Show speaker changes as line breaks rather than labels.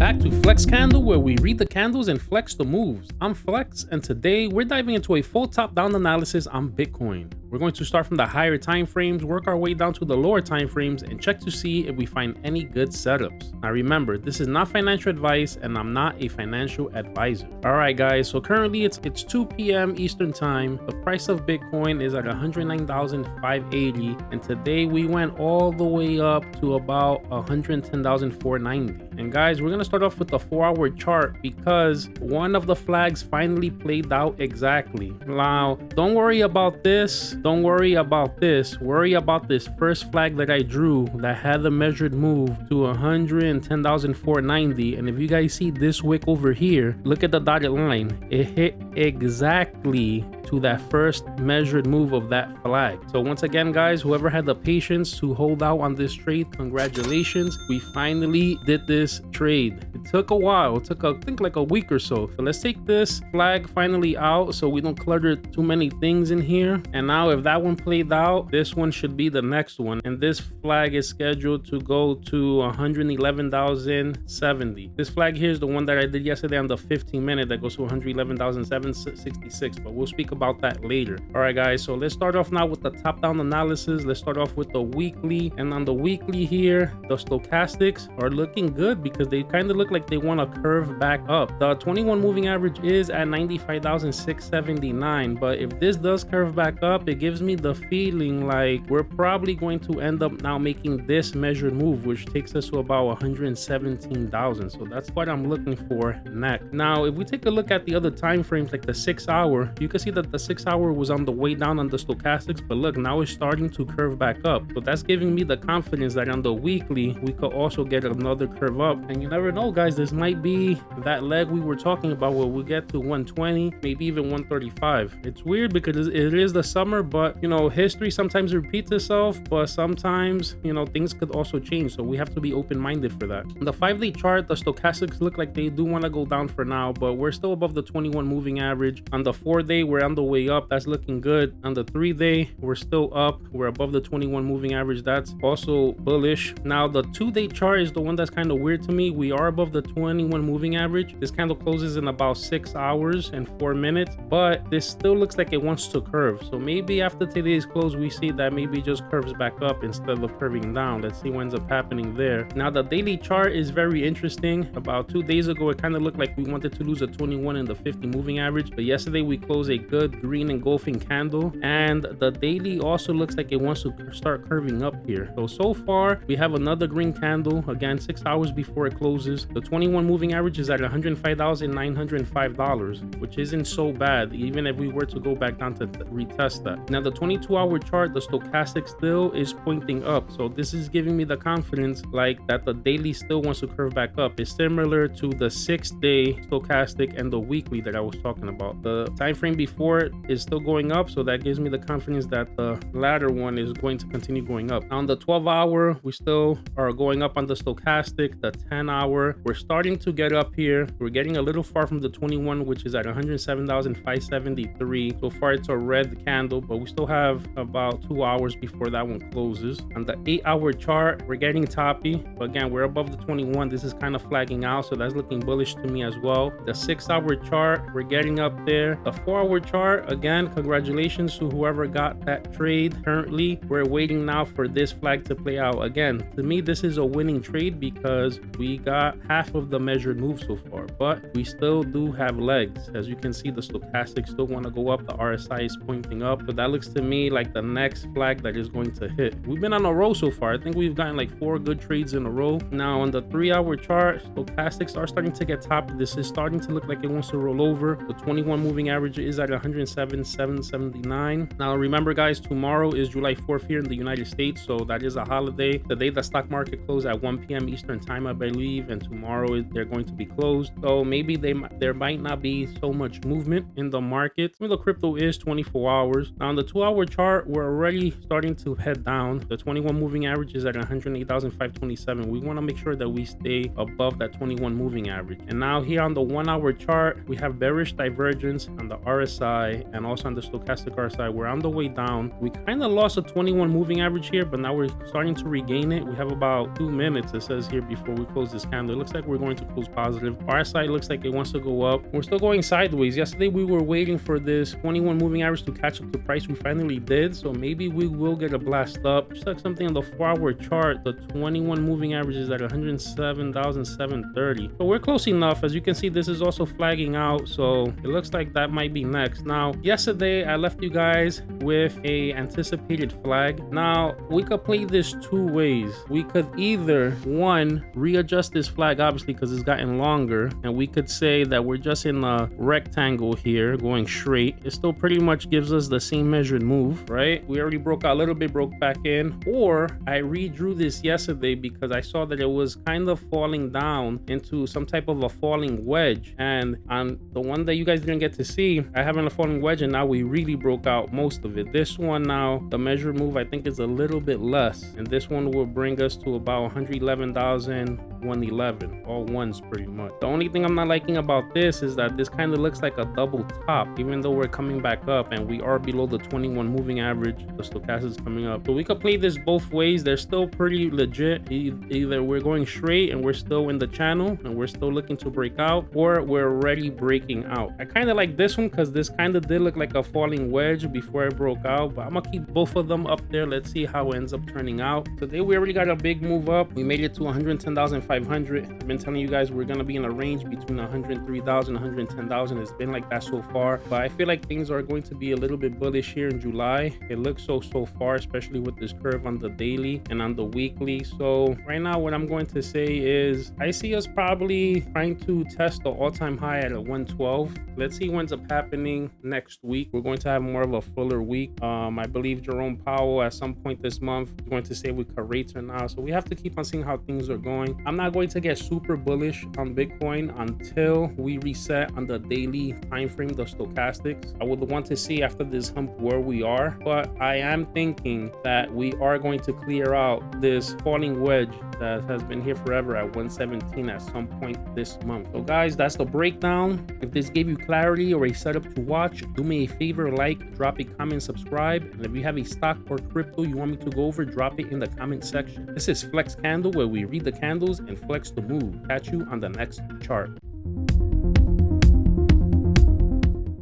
back to Flex Candle, where we read the candles and flex the moves. I'm Flex, and today we're diving into a full top-down analysis on Bitcoin. We're going to start from the higher time frames, work our way down to the lower time frames, and check to see if we find any good setups. Now remember, this is not financial advice, and I'm not a financial advisor. Alright guys, so currently it's 2 p.m. Eastern time. The price of Bitcoin is at 109,580, and today we went all the way up to about 110,490. And guys, we're gonna start off with the 4-hour chart because one of the flags finally played out exactly. Now, don't worry about this. Don't worry about this. Worry about this first flag that I drew that had the measured move to 110,490. And if you guys see this wick over here, look at the dotted line. It hit exactly to that first measured move of that flag. So once again, guys, whoever had the patience to hold out on this trade, congratulations. We finally did this trade. It took a while. It took, I think, like a week or so. So let's take this flag finally out so we don't clutter too many things in here. And now if that one played out, this one should be the next one. And this flag is scheduled to go to 111,070. This flag here is the one that I did yesterday on the 15-minute that goes to 111,766. But we'll speak about that later. All right, guys. So let's start off now with the top-down analysis. Let's start off with the weekly. And on the weekly here, the stochastics are looking good because they kind of look like they want to curve back up. The 21 moving average is at 95,679. But if this does curve back up, it gives me the feeling like we're probably going to end up now making this measured move, which takes us to about 117,000. So that's what I'm looking for next. Now, if we take a look at the other time frames, like the 6-hour, you can see that the 6-hour was on the way down on the stochastics, but look, now it's starting to curve back up. So that's giving me the confidence that on the weekly, we could also get another curve up. And you never know, guys, this might be that leg we were talking about where we get to 120, maybe even 135. It's weird because it is the summer, but you know, history sometimes repeats itself, but sometimes, you know, things could also change. So we have to be open-minded for that. On the 5-day chart, the stochastics look like they do want to go down for now, but we're still above the 21 moving average. On the 4-day, we're on the way up. That's looking good. On the 3-day, we're still up. We're above the 21 moving average. That's also bullish. Now, the 2-day chart is the one that's kind of weird to me. We are above the 21 moving average. This candle closes in about 6 hours and 4 minutes, but this still looks like it wants to curve. So maybe after today's close, we see that maybe it just curves back up instead of curving down. Let's see what ends up happening there. Now, the daily chart is very interesting. About 2 days ago, it kind of looked like we wanted to lose a 21 and the 50 moving average, but yesterday we closed a good green engulfing candle, and the daily also looks like it wants to start curving up here. So far we have another green candle, again 6 hours before it closes. The 21 moving average is at $105,905, which isn't so bad even if we were to go back down to retest that. Now, the 22-hour chart, the stochastic still is pointing up, so this is giving me the confidence like that the daily still wants to curve back up. It's similar to the 6-day stochastic and the weekly that I was talking about. The time frame before it is still going up, so that gives me the confidence that the latter one is going to continue going up. On the 12-hour, we still are going up on the stochastic. The 10-hour, we're starting to get up here. We're getting a little far from the 21, which is at 107,573. So far it's a red candle, but we still have about 2 hours before that one closes. On the 8-hour chart, we're getting toppy, but again, we're above the 21. This is kind of flagging out, so that's looking bullish to me as well. The 6-hour chart, we're getting up there. The 4-hour chart, again, congratulations to whoever got that trade. Currently, we're waiting now for this flag to play out. Again, to me, this is a winning trade because we got half of the measured move so far, but we still do have legs. As you can see, the stochastic still want to go up. The RSI is pointing up, but that looks to me like the next flag that is going to hit. We've been on a roll so far. I think we've gotten like 4 good trades in a row. Now, on the 3-hour chart, stochastics are starting to get toppy. This is starting to look like it wants to roll over. The 21 moving average is at 107,779. Now, remember, guys, tomorrow is July 4th here in the United States, so that is a holiday. The day the stock market closed at 1 p.m. Eastern time, I believe, and tomorrow they're going to be closed. So maybe there might not be so much movement in the market. I mean, the crypto is 24 hours. Now, on the 2-hour chart, we're already starting to head down. The 21 moving average is at 108,527. We want to make sure that we stay above that 21 moving average. And now here on the 1-hour chart, we have bearish divergence divergence, on the RSI, and also on the stochastic RSI. We're on the way down. We kind of lost a 21 moving average here, but now we're starting to regain it. We have about 2 minutes, it says here, before we close this candle. It looks like we're going to close positive. RSI looks like it wants to go up. We're still going sideways. Yesterday we were waiting for this 21 moving average to catch up to price. We finally did, so maybe we will get a blast up. Just like something on the 4-hour chart, the 21 moving average is at 107,730. So we're close enough. As you can see, this is also flagging out, so it looks like that might be next. Now, yesterday I left you guys with a anticipated flag. Now, we could play this 2 ways. We could either, one, readjust this flag, obviously, because it's gotten longer, and we could say that we're just in a rectangle here going straight. It still pretty much gives us the same measured move, right? We already broke out a little bit, broke back in. Or I redrew this yesterday because I saw that it was kind of falling down into some type of a falling wedge, and on the one that you guys didn't get to see, I have a falling wedge, and now we really broke out most of it. This one now, the measured move I think is a little bit less, and this one will bring us to about 111,111, all ones pretty much. The only thing I'm not liking about this is that this kind of looks like a double top, even though we're coming back up and we are below the 21 moving average. The stochastic is coming up, so we could play this both ways. They're still pretty legit. Either we're going straight and we're still in the channel and we're still looking to break out, or we're already breaking out. I kind of like this one because this kind of did look like a falling wedge before I broke out, but I'm gonna keep both of them up there. Let's see how it ends up turning out. Today we already got a big move up. We made it to 110,500. I've been telling you guys we're gonna be in a range between 103,000 and 110,000. It's been like that so far, but I feel like things are going to be a little bit bullish here in July. It looks so far, especially with this curve on the daily and on the weekly. So right now what I'm going to say is I see us probably trying to test the all-time high at a 112. Let's see what ends up happening next week. We're going to have more of a fuller week. I believe Jerome Powell at some point this month is going to say we cut rates or not, so we have to keep on seeing how things are going. I'm not going to get super bullish on Bitcoin until we reset on the daily time frame, the stochastics. I would want to see after this hump where we are, but I am thinking that we are going to clear out this falling wedge that has been here forever at 117 at some point this month. So guys, that's the breakdown. If this gave you clarity or a setup to watch, do me a favor, like, drop a comment, subscribe, and if you have a stock or crypto you want me to go over, drop it in the comment section. This is Flex Candle, where we read the candles and flex the move. Catch you on the next chart.